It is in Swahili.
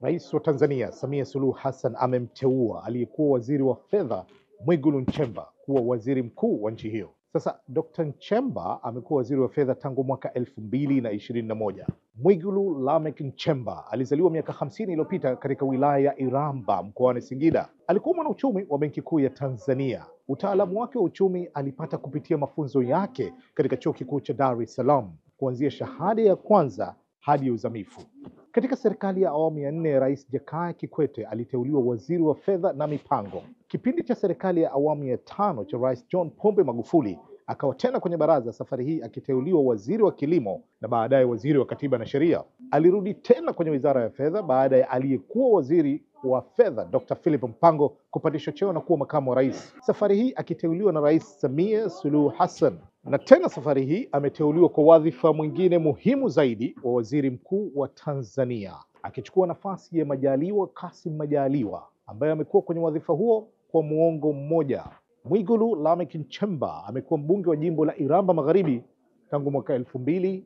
Rais wa Tanzania Samia Suluhu Hassan amemteua aliyekuwa waziri wa fedha Mwigulu Nchemba kuwa waziri mkuu wa nchi hiyo. Sasa Dr. Nchemba amekuwa waziri wa fedha tangu mwaka 2021. Mwigulu Lameck Nchemba alizaliwa miaka 50 iliyopita katika wilaya ya Iramba mkoani Singida. Alikuwa mwanauchumi wa Benki Kuu ya Tanzania. Utaalamu wake wa uchumi alipata kupitia mafunzo yake katika Chuo Kikuu cha Dar es Salaam, kuanzia shahada ya kwanza hadi uzamifu. Katika serikali ya awamu ya 4 ya Rais Jakaya Kikwete aliteuliwa waziri wa fedha na mipango. Kipindi cha serikali ya awamu ya 5 cha Rais John Pombe Magufuli akawa tena kwenye baraza, safari hii akiteuliwa waziri wa kilimo na baadaye waziri wa katiba na sheria. Alirudi tena kwenye wizara ya fedha baada ya aliyekuwa waziri wa fedha Dr. Philip Mpango kupandishwa cheo na kuwa makamu wa rais, safari hii akiteuliwa na Rais Samia Suluhu Hassan. Na tena safari hii ameteuliwa kwa wadhifa mwingine muhimu zaidi wa waziri mkuu wa Tanzania, akichukua nafasi ya Majaliwa Kassim Majaliwa ambaye amekuwa kwenye wadhifa huo kwa muongo mmoja. Mwigulu Lameck Nchemba amekuwa mbunge wa jimbo la Iramba Magharibi tangu mwaka 2010.